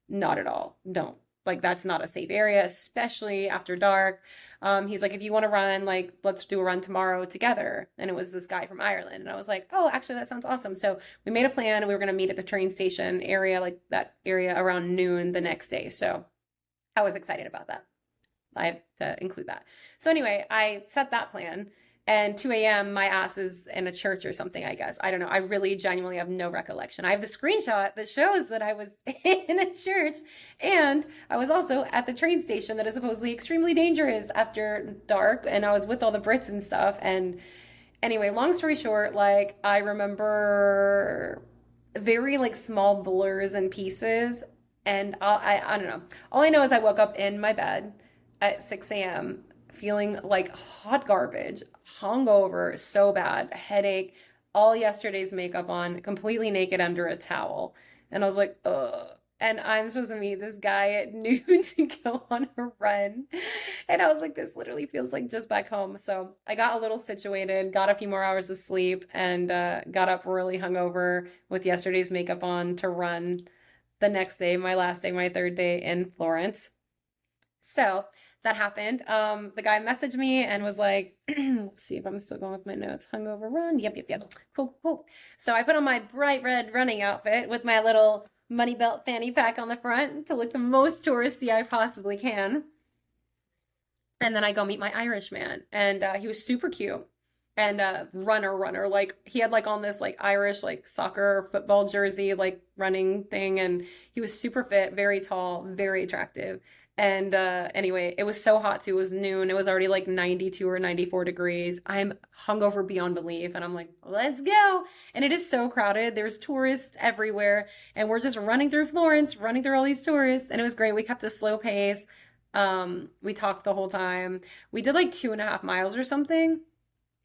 not at all. Don't. Like, that's not a safe area, especially after dark. He's like, if you want to run, like, let's do a run tomorrow together. And it was this guy from Ireland. And I was like, oh, actually, that sounds awesome. So we made a plan and we were going to meet at the train station area, like that area around noon the next day. So I was excited about that. I have to include that. So anyway, I set that plan, and 2 a.m. my ass is in a church or something, I guess. I don't know. I really genuinely have no recollection. I have the screenshot that shows that I was in a church, and I was also at the train station that is supposedly extremely dangerous after dark, and I was with all the Brits and stuff. And anyway, long story short, like I remember very like small blurs and pieces, and I don't know. All I know is I woke up in my bed at 6 a.m. feeling like hot garbage, hungover so bad, headache, all yesterday's makeup on, completely naked under a towel. And I was like, ugh. And I'm supposed to meet this guy at noon to go on a run. And I was like, this literally feels like just back home. So I got a little situated, got a few more hours of sleep, and got up really hungover with yesterday's makeup on to run the next day, my last day, my third day in Florence. So that happened. The guy messaged me and was like, let's see if I'm still going with my notes. Hungover run. Yep. Cool, cool. So I put on my bright red running outfit with my little money belt fanny pack on the front to look the most touristy I possibly can. And then I go meet my Irish man, and he was super cute and runner. Like he had like on this like Irish like soccer football jersey like running thing, and he was super fit, very tall, very attractive. And anyway, it was so hot too. It was noon. It was already like 92 or 94 degrees. I'm hungover beyond belief, and I'm like, let's go. And it is so crowded. There's tourists everywhere, and we're just running through Florence, running through all these tourists, and it was great. We kept a slow pace. We talked the whole time. We did like 2.5 miles or something.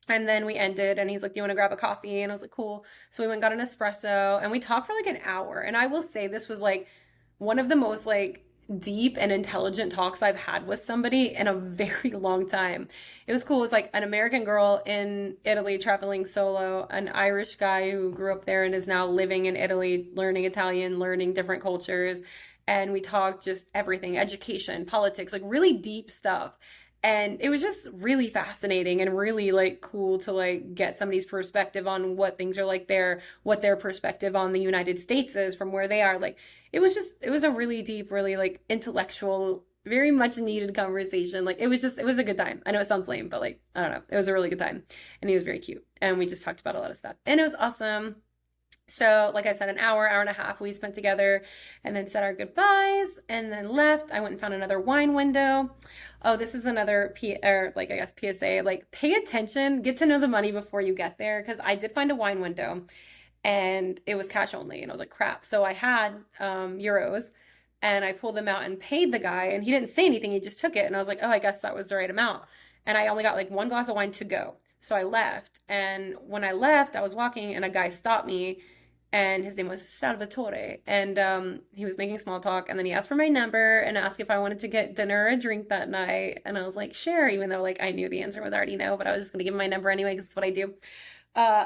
And then we ended, and he's like, do you want to grab a coffee? And I was like, cool. So we went and got an espresso, and we talked for like an hour. And I will say this was like one of the most like deep and intelligent talks I've had with somebody in a very long time. It was cool. It was like an American girl in Italy traveling solo, an Irish guy who grew up there and is now living in Italy, learning Italian, learning different cultures. And we talked just everything, education, politics, like really deep stuff. And it was just really fascinating and really like cool to like get somebody's perspective on what things are like there, what their perspective on the United States is from where they are. Like it was a really deep, really like intellectual, very much needed conversation. Like it was a good time. I know it sounds lame, but like, I don't know. It was a really good time. And he was very cute. And we just talked about a lot of stuff. And it was awesome. So, like I said, an hour and a half we spent together, and then said our goodbyes and then left. I went and found another wine window. Oh, this is another PSA, like pay attention, get to know the money before you get there. Cause I did find a wine window and it was cash only. And I was like, crap. So I had, euros, and I pulled them out and paid the guy, and he didn't say anything. He just took it. And I was like, oh, I guess that was the right amount. And I only got like one glass of wine to go. So I left. And when I left, I was walking and a guy stopped me, and his name was Salvatore, and he was making small talk, and then he asked for my number and asked if I wanted to get dinner or a drink that night, and I was like, sure, even though like I knew the answer was already no, but I was just gonna give him my number anyway because it's what I do. Uh,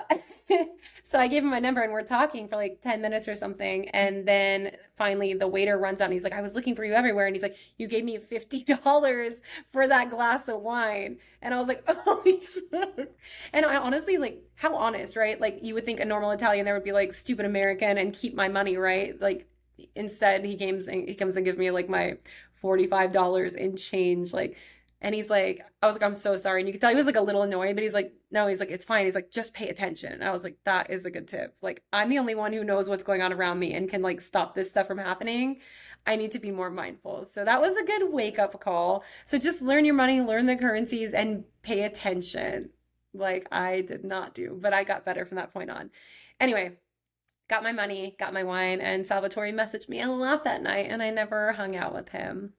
so I gave him my number, and we're talking for like 10 minutes or something, and then finally the waiter runs out and he's like, I was looking for you everywhere, and he's like, you gave me $50 for that glass of wine. And I was like, oh shit. And I honestly, like, how honest, right? Like you would think a normal Italian there would be like stupid American and keep my money, right? Like instead he comes and gives me like my $45 in change, like. And he's like, I was like, I'm so sorry. And you could tell he was like a little annoyed, but he's like, no, he's like, it's fine. He's like, just pay attention. And I was like, that is a good tip. Like, I'm the only one who knows what's going on around me and can like stop this stuff from happening. I need to be more mindful. So that was a good wake up call. So just learn your money, learn the currencies, and pay attention. Like I did not do, but I got better from that point on. Anyway, got my money, got my wine, and Salvatore messaged me a lot that night, and I never hung out with him.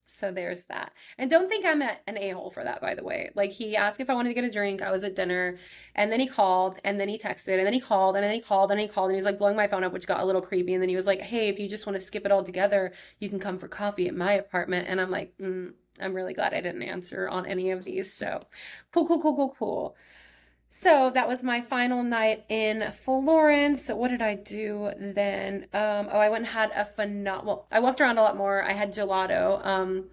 So there's that. And don't think I'm an a-hole for that, by the way. Like he asked if I wanted to get a drink. I was at dinner, and then he called, and then he texted, and then he called, and then he called, and he called, and he was like blowing my phone up, which got a little creepy. And then he was like, hey, if you just want to skip it all together, you can come for coffee at my apartment. And I'm like, I'm really glad I didn't answer on any of these. So cool. So that was my final night in Florence. What did I do then? I went and had I walked around a lot more. I had gelato,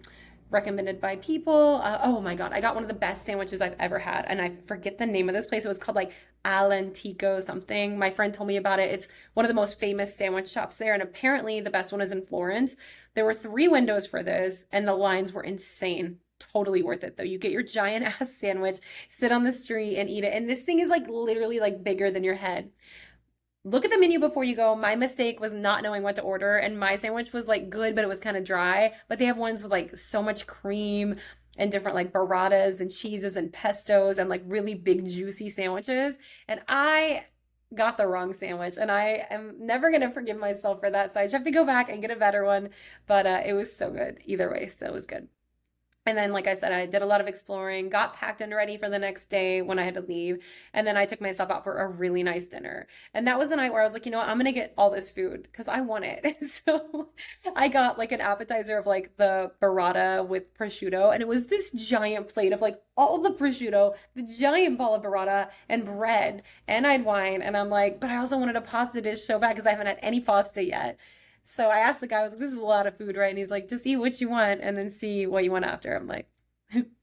recommended by people. Oh my God, I got one of the best sandwiches I've ever had. And I forget the name of this place. It was called like Alantico something. My friend told me about it. It's one of the most famous sandwich shops there. And apparently the best one is in Florence. There were 3 windows for this, and the lines were insane. Totally worth it though. You get your giant ass sandwich, sit on the street and eat it. And this thing is like literally like bigger than your head. Look at the menu before you go. My mistake was not knowing what to order. And my sandwich was like good, but it was kind of dry. But they have ones with like so much cream and different like burratas and cheeses and pestos and like really big juicy sandwiches. And I got the wrong sandwich, and I am never going to forgive myself for that. So I just have to go back and get a better one. But it was so good either way. So it was good. And then, like I said, I did a lot of exploring, got packed and ready for the next day when I had to leave. And then I took myself out for a really nice dinner. And that was the night where I was like, you know what, I'm going to get all this food because I want it. So I got like an appetizer of like the burrata with prosciutto. And it was this giant plate of like all the prosciutto, the giant ball of burrata, and bread. And I had wine. And I'm like, but I also wanted a pasta dish so bad because I haven't had any pasta yet. So I asked the guy, I was like, this is a lot of food, right? And he's like, just eat what you want and then see what you want after. I'm like,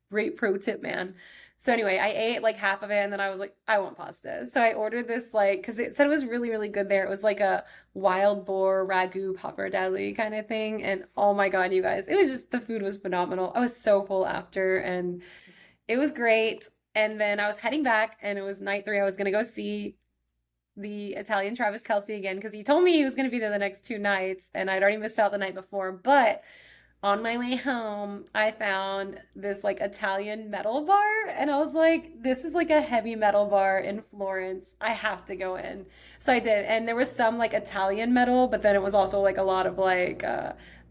great pro tip, man. So anyway, I ate like half of it and then I was like, I want pasta. So I ordered this like, because it said it was really, really good there. It was like a wild boar ragu pappardelle kind of thing. And oh my God, you guys, it was just, the food was phenomenal. I was so full after and it was great. And then I was heading back and it was night 3. I was gonna go see the Italian Travis Kelce again because he told me he was gonna be there the next 2 nights and I'd already missed out the night before. But on my way home, I found this like Italian metal bar and I was like, this is like a heavy metal bar in Florence. I have to go in. So I did. And there was some like Italian metal, but then it was also like a lot of like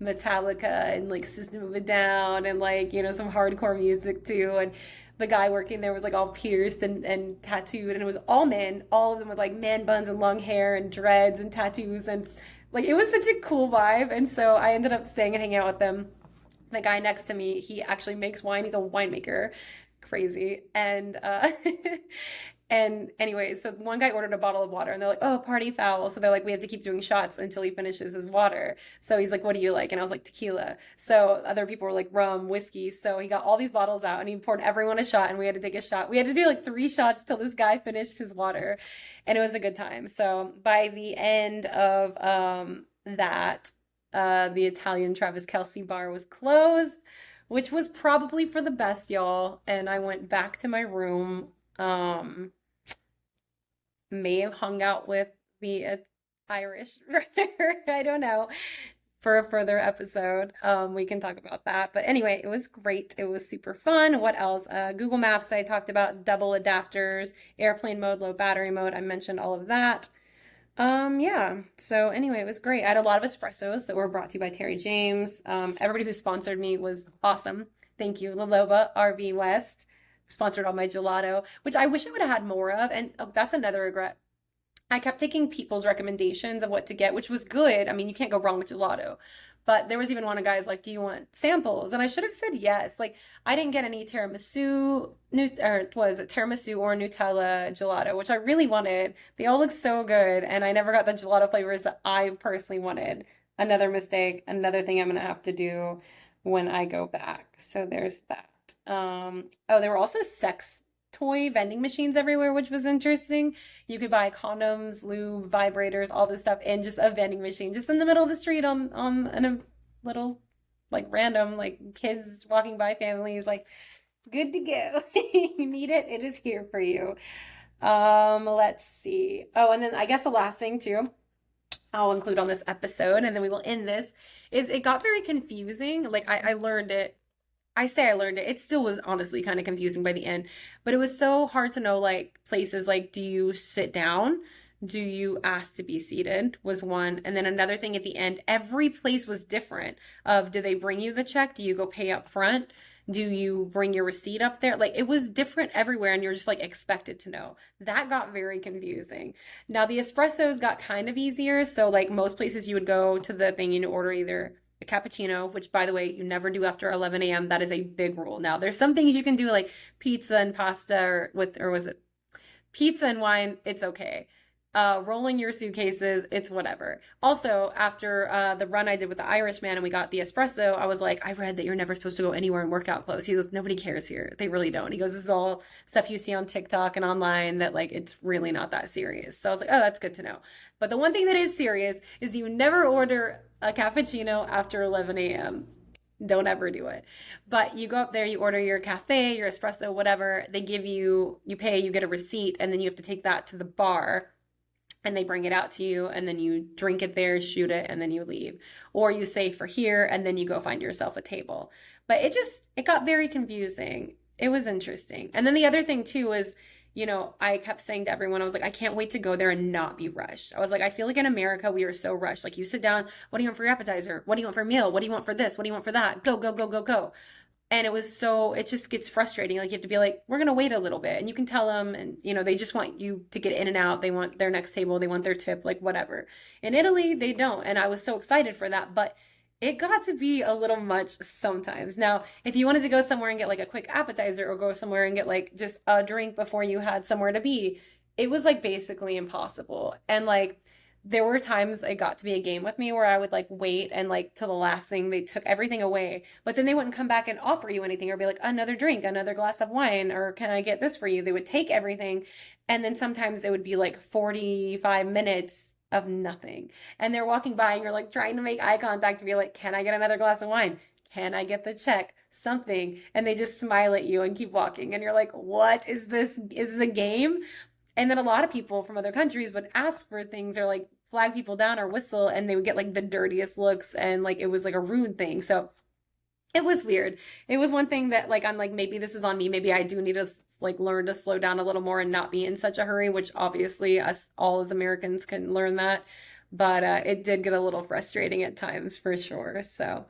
Metallica and like System of a Down and like, some hardcore music too. And the guy working there was like all pierced and tattooed and it was all men, all of them with like man buns and long hair and dreads and tattoos and like it was such a cool vibe. And so I ended up staying and hanging out with them. The guy next to me, he actually makes wine. He's a winemaker. Crazy. And and anyway, so one guy ordered a bottle of water and they're like, oh, party foul. So they're like, we have to keep doing shots until he finishes his water. So he's like, what do you like? And I was like, tequila. So other people were like, rum, whiskey. So he got all these bottles out and he poured everyone a shot and we had to take a shot. We had to do like 3 shots till this guy finished his water. And it was a good time. So by the end of that, the Italian Travis Kelce bar was closed, which was probably for the best, y'all. And I went back to my room. May have hung out with the Irish runner. I don't know. For a further episode, we can talk about that. But anyway, it was great. It was super fun. What else? Google Maps, I talked about double adapters, airplane mode, low battery mode. I mentioned all of that. Yeah. So anyway, it was great. I had a lot of espressos that were brought to you by Terry James. Everybody who sponsored me was awesome. Thank you. Laloba, RV West, sponsored all my gelato, which I wish I would have had more of. And that's another regret. I kept taking people's recommendations of what to get, which was good. I mean, you can't go wrong with gelato. But there was even one of guys like, do you want samples? And I should have said yes. Like, I didn't get any tiramisu, or was it tiramisu or Nutella gelato, which I really wanted. They all look so good. And I never got the gelato flavors that I personally wanted. Another mistake, another thing I'm going to have to do when I go back. So there's that. Oh, there were also sex toy vending machines everywhere, which was interesting. You could buy condoms, lube, vibrators, all this stuff in just a vending machine, just in the middle of the street on in a little like random like kids walking by, families, like good to go. You need it, it is here for you. Let's see. Oh, and then I guess the last thing too I'll include on this episode, and then we will end this, is it got very confusing. Like I learned it. I say I learned it. It still was honestly kind of confusing by the end, but it was so hard to know like places like, do you sit down? Do you ask to be seated was one. And then another thing at the end, every place was different of, do they bring you the check? Do you go pay up front? Do you bring your receipt up there? Like it was different everywhere and you're just like expected to know. That got very confusing. Now the espressos got kind of easier. So like most places you would go to the thing and order either a cappuccino, which by the way, you never do after 11 a.m. That is a big rule. Now there's some things you can do like pizza and pasta or was it pizza and wine? It's okay. Rolling your suitcases, it's whatever. Also, after the run I did with the Irishman and we got the espresso, I was like, I read that you're never supposed to go anywhere in workout clothes. He goes, nobody cares here. They really don't. He goes, this is all stuff you see on TikTok and online that like, it's really not that serious. So I was like, oh, that's good to know. But the one thing that is serious is you never order a cappuccino after 11 a.m. Don't ever do it. But you go up there, you order your cafe, your espresso, whatever. They give you, you pay, you get a receipt, and then you have to take that to the bar and they bring it out to you and then you drink it there, shoot it, and then you leave. Or you say for here and then you go find yourself a table. But it got very confusing. It was interesting. And then the other thing too is, I kept saying to everyone, I was like, I can't wait to go there and not be rushed. I was like, I feel like in America, we are so rushed. Like you sit down, what do you want for your appetizer? What do you want for a meal? What do you want for this? What do you want for that? Go, go, go, go, go. And it just gets frustrating. Like you have to be like, we're going to wait a little bit. And you can tell them, and they just want you to get in and out. They want their next table. They want their tip, like whatever. In Italy, they don't. And I was so excited for that. But it got to be a little much sometimes. Now, if you wanted to go somewhere and get like a quick appetizer or go somewhere and get like just a drink before you had somewhere to be, it was like basically impossible. And like there were times it got to be a game with me where I would like wait and like till the last thing they took everything away, but then they wouldn't come back and offer you anything or be like another drink, another glass of wine, or can I get this for you? They would take everything, and then sometimes it would be like 45 minutes of nothing. And they're walking by and you're like trying to make eye contact to be like, can I get another glass of wine? Can I get the check? Something. And they just smile at you and keep walking. And you're like, what is this? Is this a game? And then a lot of people from other countries would ask for things or like flag people down or whistle, and they would get like the dirtiest looks, and like it was like a rude thing. So it was weird. It was one thing that like I'm like, maybe this is on me. Maybe I do need to like learn to slow down a little more and not be in such a hurry, which obviously us all as Americans can learn that. But it did get a little frustrating at times for sure. So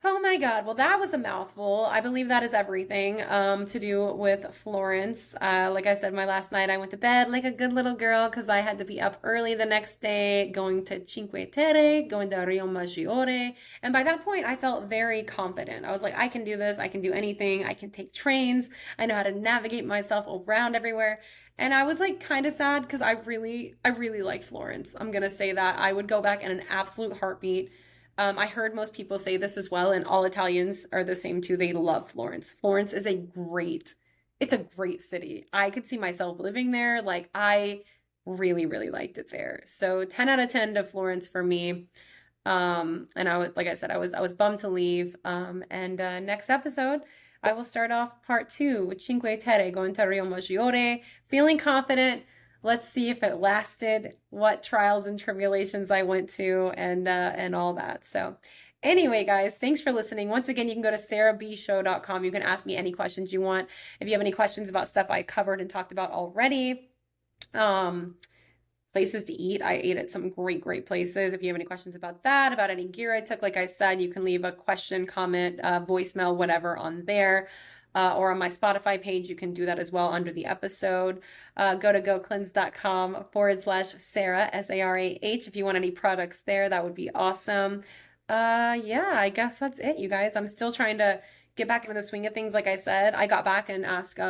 oh my God. Well, that was a mouthful. I believe that is everything to do with Florence. Like I said, my last night I went to bed like a good little girl because I had to be up early the next day, going to Cinque Terre, going to Rio Maggiore. And by that point, I felt very confident. I was like, I can do this. I can do anything. I can take trains. I know how to navigate myself around everywhere. And I was like kind of sad because I really like Florence. I'm going to say that. I would go back in an absolute heartbeat. I heard most people say this as well, and all Italians are the same too. They love Florence. Florence is it's a great city. I could see myself living there. Like I really, really liked it there. So 10 out of 10 to Florence for me. And I would, like I said, I was bummed to leave. And next episode, I will start off part 2 with Cinque Terre, going to Rio Maggiore, feeling confident. Let's see if it lasted, what trials and tribulations I went to, and all that. So anyway, guys, thanks for listening. Once again, you can go to sarahbshow.com. You can ask me any questions you want. If you have any questions about stuff I covered and talked about already, places to eat. I ate at some great, great places. If you have any questions about that, about any gear I took, like I said, you can leave a question, comment, voicemail, whatever on there. Or on my Spotify page, you can do that as well under the episode. Go to gocleanse.com/Sarah, SARAH. If you want any products there, that would be awesome. Yeah, I guess that's it, you guys. I'm still trying to get back into the swing of things. Like I said, I got back and asked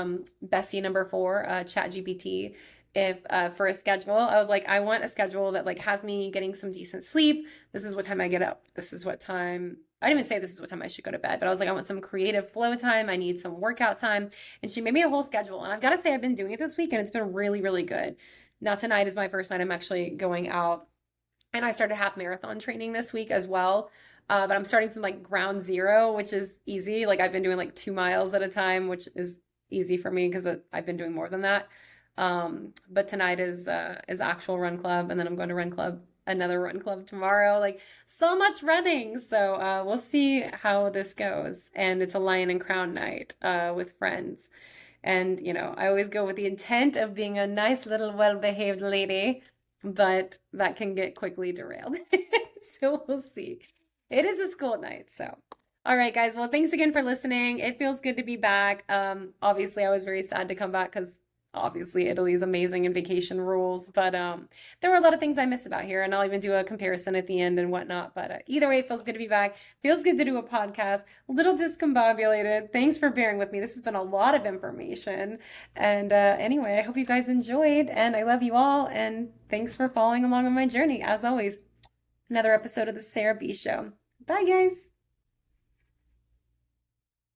Bessie number 4, ChatGPT, if for a schedule. I was like, I want a schedule that like has me getting some decent sleep. This is what time I get up. This is what time I didn't even say this is what time I should go to bed, but I was like, I want some creative flow time. I need some workout time. And she made me a whole schedule. And I've got to say, I've been doing it this week and it's been really, really good. Now, tonight is my first night I'm actually going out. And I started half marathon training this week as well. But I'm starting from like ground zero, which is easy. Like I've been doing like 2 miles at a time, which is easy for me because I've been doing more than that. But tonight is actual run club. And then I'm going to another run club tomorrow. Like so much running. So we'll see how this goes. And it's a lion and crown night with friends. And you know, I always go with the intent of being a nice little well-behaved lady, but that can get quickly derailed. So we'll see. It is a school night, so all right, guys. Well, thanks again for listening. It feels good to be back. Obviously I was very sad to come back because obviously Italy is amazing and vacation rules, but there were a lot of things I missed about here, and I'll even do a comparison at the end and whatnot. But either way, it feels good to be back. Feels good to do a podcast. A little discombobulated. Thanks for bearing with me. This has been a lot of information. And anyway, I hope you guys enjoyed, and I love you all, and thanks for following along on my journey. As always, another episode of the Sarah B Show. Bye, guys.